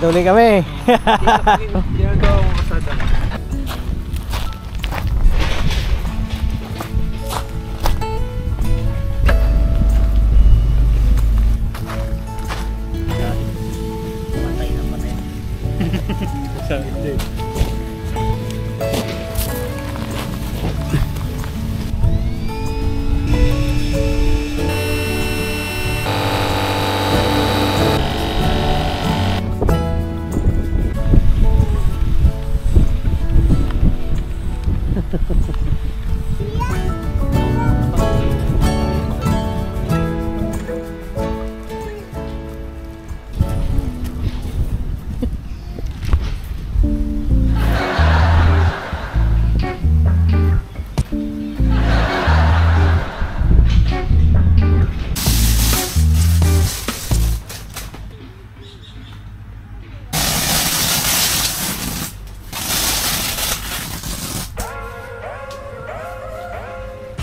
Tuloy kami. Ginagawa mo kasada. Patay na patay. Sabi.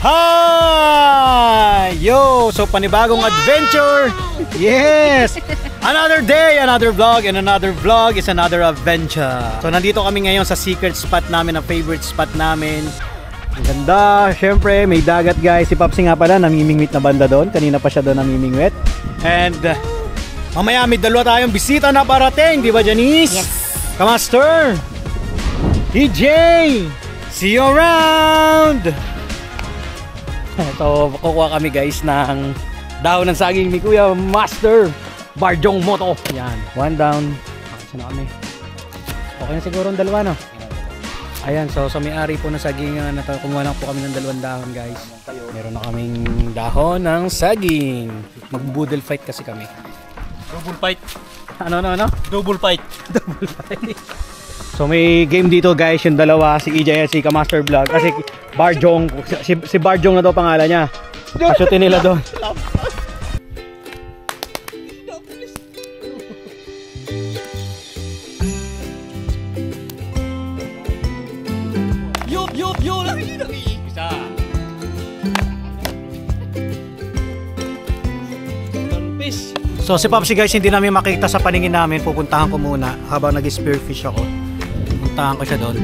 Hi! Yo! So panibagong adventure! Yes! Another day, another vlog, and another vlog is another adventure. So nandito kami ngayon sa secret spot namin, ang favorite spot namin. Ang ganda! Syempre, may dagat guys. Si Papsi nga pala, namimingwit na banda doon. Kanina pa siya doon namimingwit. And mamaya may dalawa tayong bisita na parating. Di ba, Janice? Yes. Kamaster! DJ! See you around! So, kukuha kami guys ng dahon ng saging ni Kuya Master Barjong Moto. Yan, one down. Kasi na kami. Okay na siguro ang dalawa, no? Ayan, so sa may-ari po ng saging, kumuha lang po kami ng dalawang dahon guys. Meron na kaming dahon ng saging. Mag-boodle fight kasi kami. Double fight. Ano? Double fight. Double fight. So may game dito guys, yung dalawa, si EJ at si Kamaster Vlog. Kasi Barjong, si Barjong na daw pangalan niya. Pasyutin nila doon. So si Popsi guys, hindi namin makita sa paningin namin. Pupuntahan ko muna habang nag-spearfish ako. Puntahan ko siya doon.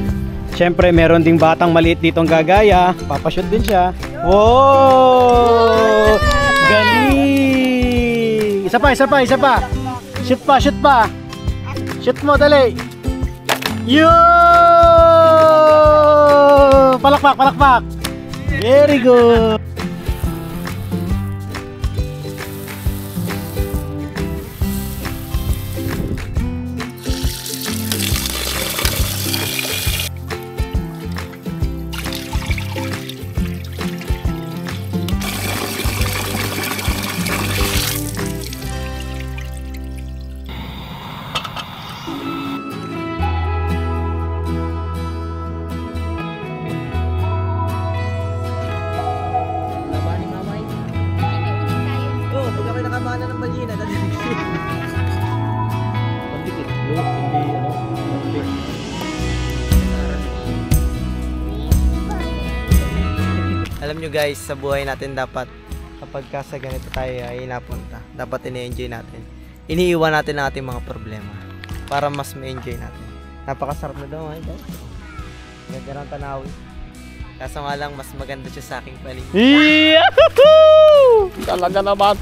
Siyempre meron ding batang maliit ditong gagaya. Papashoot din siya. Wow! Galing! Isa pa. Shoot pa. Shoot mo, dali. Yo! Palakpak. Very good. Alam nyo guys, sa buhay natin dapat kapag sa ganito tayo ay napunta, dapat ini-enjoy natin. Iniiwan natin ang ating mga problema para mas ma-enjoy natin. Napakasarap na daw guys. Ganda ng tanawin. Kaso nga lang, mas maganda siya sa aking paligid. Yahoo! Talaga naman.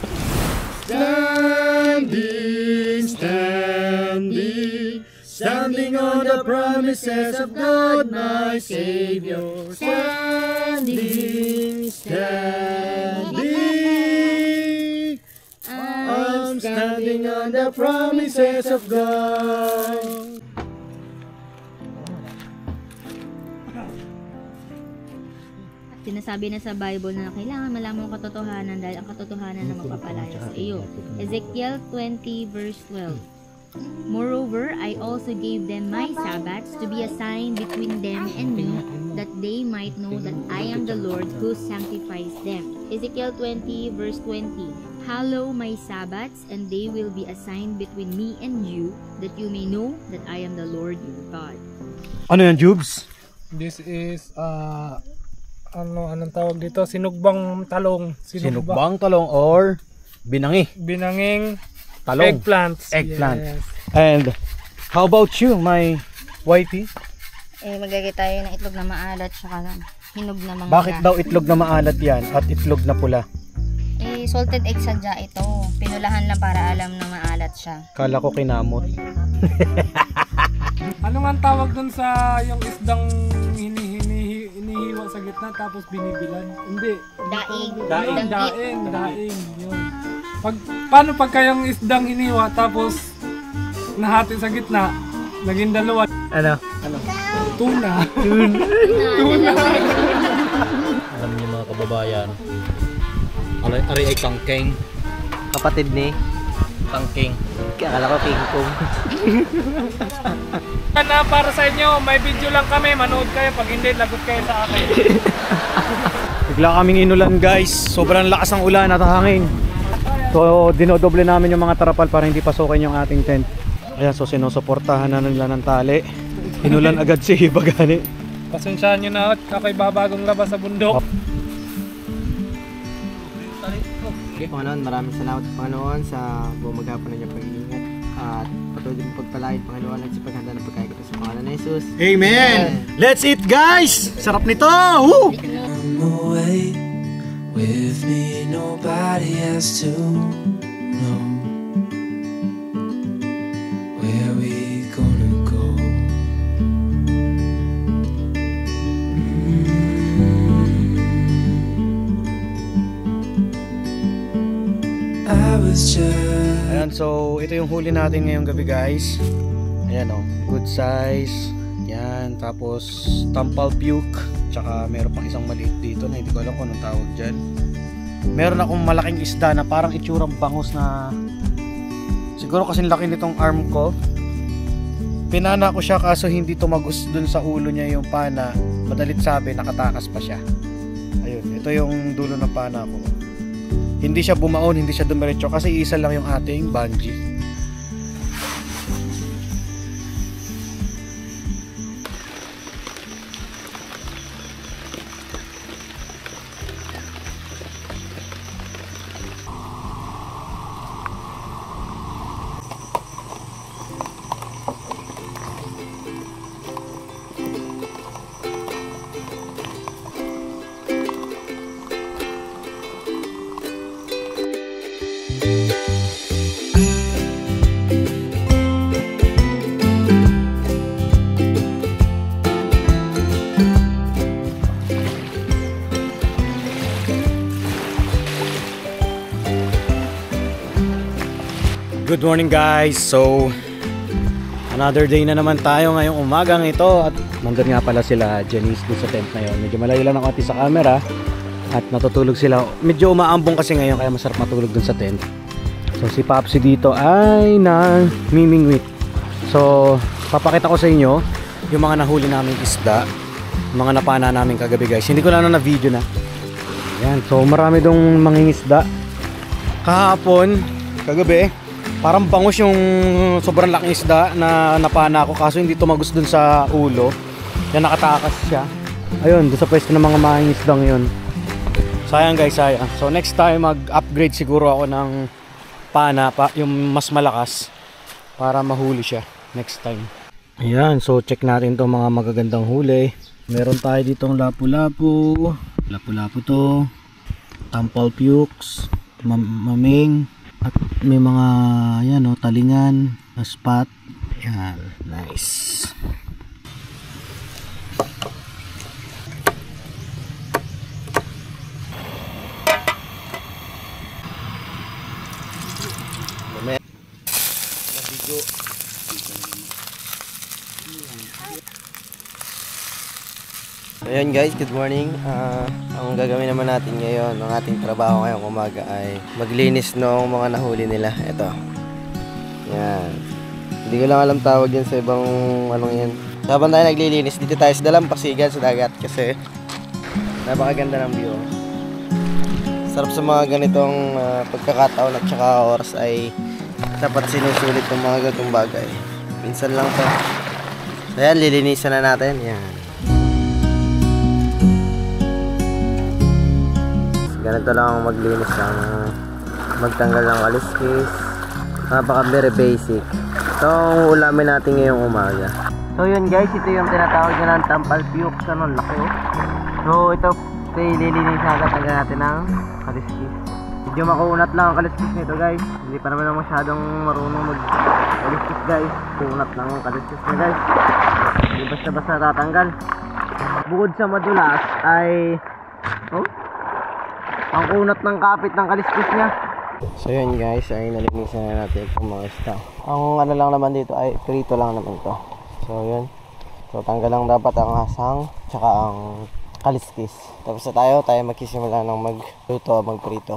Standing on the promises of God, my Savior. Standing. I'm standing on the promises of God. Sinasabi na sa Bible na kailangan malaman ang katotohanan dahil ang katotohanan na magpapalaya sa iyo. Ezekiel 20 verse 12. Moreover, I also gave them my Sabbaths to be a sign between them and me, that they might know that I am the Lord who sanctifies them. Ezekiel 20 verse 20. Hallow my Sabbaths, and they will be a sign between me and you, that you may know that I am the Lord your God. Ano yan, Jubes? This is anong tawag dito? Sinugbang talong. Sinugbang talong or binangi. Binanging Talong. eggplants. Eggplant. Yes. And How about you, my wifey? Maglagay tayo ng itlog na maalat tsaka hinog na mga Bakit daw itlog na maalat yan at itlog na pula? salted egg sadya ito. Pinulahan lang para alam na maalat siya. Kala ko kinamot. Ano nga ang tawag dun sa yung isdang hinihiwa sa gitna tapos binibilad? Hindi. Daing. Yun. Paano pagka yung isdang hiniwa tapos nahati sa gitna, naging dalawa? Ano? Tuna. Alam niyo mga kababayan, ari ay kangkeng. Kapatid ni Kangkeng. Akala ko King Kong. Na para sa inyo, may video lang kami, manood kayo, pag hindi, lagot kayo sa akin. Bigla kaming inulan guys. Sobrang lakas ng ulan at hangin. So dinodoble namin yung mga tarapal para hindi pasukin yung ating tent. Ayan, so sinusuportahan na nila ng tali. Inulan agad si Bagani. Pasensyahan nyo na, ako'y babagong labas sa bundok. Panginoon, maraming salamat Panginoon sa buong maghapon ng iyong pag-iingat at patuloy din pagpalain Panginoon at sa paghanda ng pagkain ko sa pangalan ni Jesus. Amen! Let's eat guys! Sarap nito! Woo! I'm away with me, nobody has to know where we gonna go. I was just Ayan, so ito yung huli natin ngayong gabi guys. Ayan o, good size. Yan, tapos tampal puke. Tsaka meron pang isang maliit dito na hindi ko alam kung anong tawag dyan. Meron akong malaking isda na parang itsurang bangus na siguro kasing laki nitong arm ko. Pinana ko siya kaso hindi tumagos dun sa ulo niya yung pana. Madalit sabi, nakatakas pa siya. Ayun, ito yung dulo ng pana ko. Hindi siya bumaon, hindi siya dumiretso kasi isa lang yung ating bungee. Good morning guys. So another day na naman tayo ngayong umagang ito at nandun nga pala sila Janice doon sa tent na yun. Medyo malayo lang ng konti sa camera at natutulog sila. Medyo umaambong kasi ngayon kaya masarap matulog doon sa tent. So si Papsi dito ay namimingwit. So papakita ko sa inyo yung mga nahuli naming isda, mga napana namin kagabi guys. Hindi ko na video na. Yan, so marami dong mangingisda. Kahapon, kagabi, parang bangus yung sobrang laking isda na napana ko kaso hindi tumagos dun sa ulo. Yan, nakatakas siya. Ayun, dun sa pwesto ng mga mangingisdang yun. Sayang guys, sayang. So next time mag-upgrade siguro ako ng pana pa, yung mas malakas para mahuli siya next time. Ayan, so check natin itong mga magagandang huli. Meron tayo ditong lapu-lapu. Lapu-lapu to. Tampal pukes. Maming. At may mga yan o, talingan na spot. Yan, nice. Ayan guys, good morning. Ang gagawin naman natin ngayon, ang ating trabaho ngayong umaga ay maglinis ng mga nahuli nila. Ito. Yan. Hindi ko lang alam tawag yan sa ibang anong yan. Habang tayo naglilinis, dito tayo sa dalampasigan sa dagat kasi napakaganda ng view. Sarap sa mga ganitong pagkakataon at saka oras ay dapat sinusulit ng mga ganitong bagay. Minsan lang to. Ayan, lilinisan na natin. Yan. Ganito lang ang maglinis ng magtanggal ng kaliskis, Napaka very basic. So, ang ulamin natin ngayong umaga. So yun guys, ito yung tinatawag nyo ng tampal piyok. Ano, laki oh. So ito, lilinis agad natin ng kaliskis. Medyo makunat lang ang kaliskis nito guys. Hindi pa naman masyadong marunong mag-kaliskis guys. Kunat lang ang kaliskis na guys. Hindi basta-basta tatanggal. Bukod sa madulas ay ang kunat ng kapit ng kaliskis niya. So yun guys, ay nalinisan na natin itong mga isda. Ang ano lang naman dito ay prito lang naman to. So yun. So tanggal lang dapat ang hasang tsaka ang kaliskis. Tapos na tayo magsisimula ng magluto, magprito.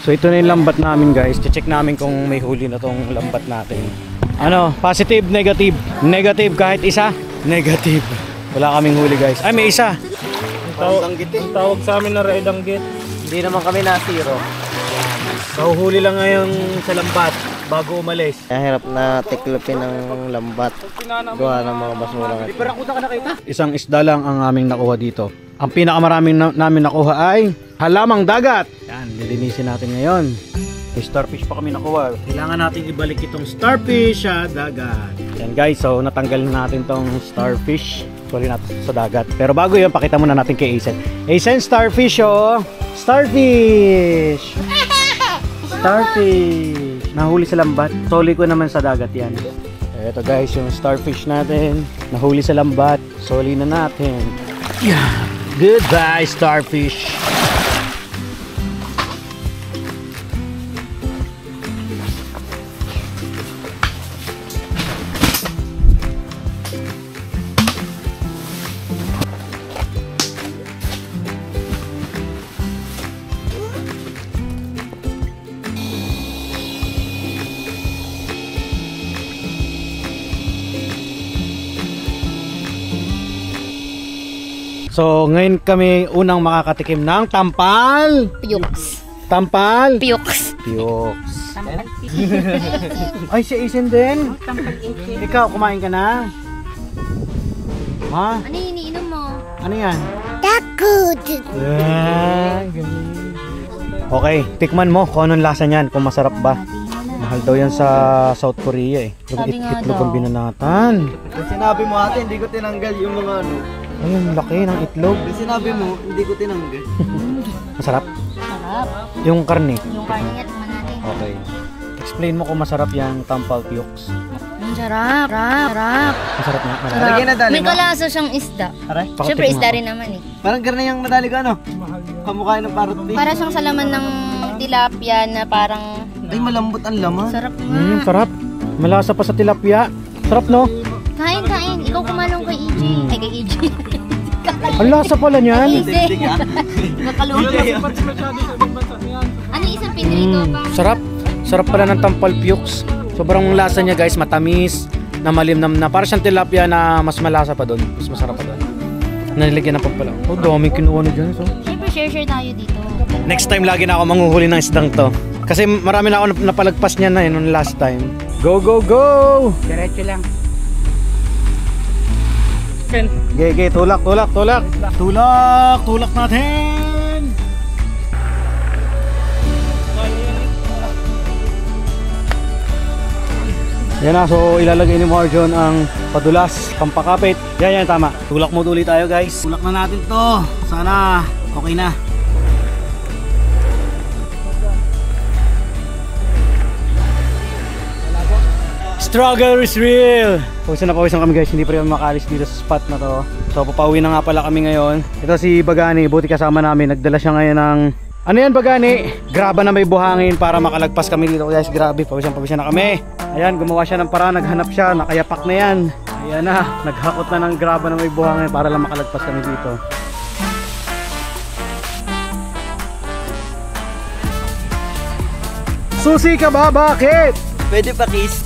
So ito na yung lambat namin guys. Check namin kung may huli na tong lambat natin. Ano? Positive, negative. Negative kahit isa? Negative. Wala kaming huli guys. Ay, may isa. Tawag sa amin na red ang git. Hindi naman kami na zero. So huli lang ngayon sa lambat bago umalis. Hirap na tiklopin ng lambat. Gawa ng mga basura. Isang isda lang ang aming nakuha dito. Ang pinakamaraming namin nakuha ay halamang dagat. Yan, lilinisin natin ngayon. May starfish pa kami nakuha. Kailangan natin ibalik itong starfish sa dagat. Yan guys, so natanggal natin tong starfish. Tuloy natin sa dagat. Pero bago yun, pakita muna natin kay Asen. Asen, starfish oh! Starfish! Starfish! Nahuli sa lambat. Soli ko naman sa dagat yan. Ito guys, yung starfish natin. Nahuli sa lambat. Soli na natin. Yeah! Goodbye, starfish! So, ngayon kami unang makakatikim ng tampal. Piyuks. Tampal. Piyuks. Piyuks. Ay, si Asen din. Ikaw, kumain ka na? Ha? Ano yung iniinom mo? Ano yan? Takot! Okay, tikman mo kung anong lasa niyan, kung masarap ba. Mahal daw yan sa South Korea eh. Sabi nga Itlog daw. ang binanatan. Sinabi mo ate, hindi ko tinanggal yung mga ano. Ayun, laki ng itlog. Sinabi mo, hindi ko tinanggal. Masarap? Sarap. Yung karne? Yung karne niya, tikman natin. Okay. Explain mo kung masarap yung tampal piyuks. Ang sarap. Sarap. Masarap nga? Marami. Sarap. Lagyan na dali May mo. kalasa siyang isda. Aray, Siyempre, isda rin naman eh. parang karne yung madali ko ano? Kamukha ng parrot fish. Para siyang salaman ng tilapia na parang Ay, malambot ang laman. sarap nga. Sarap. Malasa pa sa tilapia. Sarap no? Kain. Ikaw kumalong kay EJ. Ay, kay EJ. Ang lasa pala niyan. EJ. Nakalungkot. Ano yung isang pinrito pa? Sarap. Sarap pala ng tampal piyuks. Sobrang lasa niya guys, matamis, na malimnam na. Para siyang tilapia na mas malasa pa doon. Mas masarap pa doon. Nalilagyan ng pampala. Oh, dami kinuha na dyan. So. Siyempre, share tayo dito. Next time lagi na ako manghuhuli ng isdang to. Kasi marami na ako napalagpas niya na yun nung last time. Go, go, go! Diretso lang. Gege, tulak natin! Yan na, so ilalagay ni Marjon ang padulas, pampakapit. Yan, tama. Tulak mode ulit tayo guys. Tulak na natin to. Sana okay na. Struggle is real! Pawisan na pawisan kami guys, hindi pa rin makaalis dito sa spot na to. So papauwi na nga pala kami ngayon. Ito si Bagani, buti kasama namin. Nagdala siya ngayon ng... Ano yan Bagani? Graba na may buhangin para makalagpas kami dito guys. Grabe, pawisan na kami. Ayan, gumawa siya ng paraan, naghanap siya, nakayapak na yan. Ayan na, naghakot na ng graba na may buhangin para lang makalagpas kami dito. Susi ka ba? Bakit? Pwede pakis.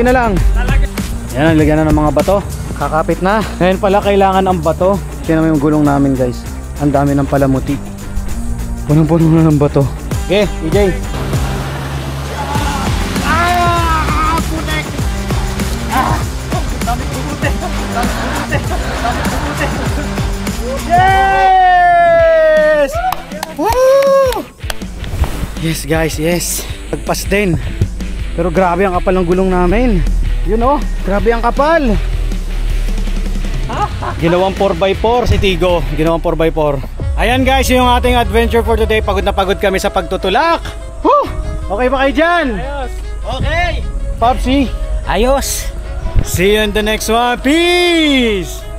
Kunti na lang. Yan, naglagyan na ng mga bato. Kakapit na. Ngayon pala kailangan ang bato. Tingnan mo yung gulong namin guys. Ang dami ng palamuti. Punong-puno na ng bato. Okay, EJ. Yes! Woo! Yes guys, yes. Nagpas din. Pero grabe ang kapal ng gulong namin. Yun oh, grabe ang kapal. Ginawang 4x4 si Tigo. Ginawang 4x4. Ayan guys, yung ating adventure for today. Pagod na pagod kami sa pagtutulak. Woo! Okay ba kayo dyan? Ayos. Okay. Popsi. Ayos! See you in the next one. Peace!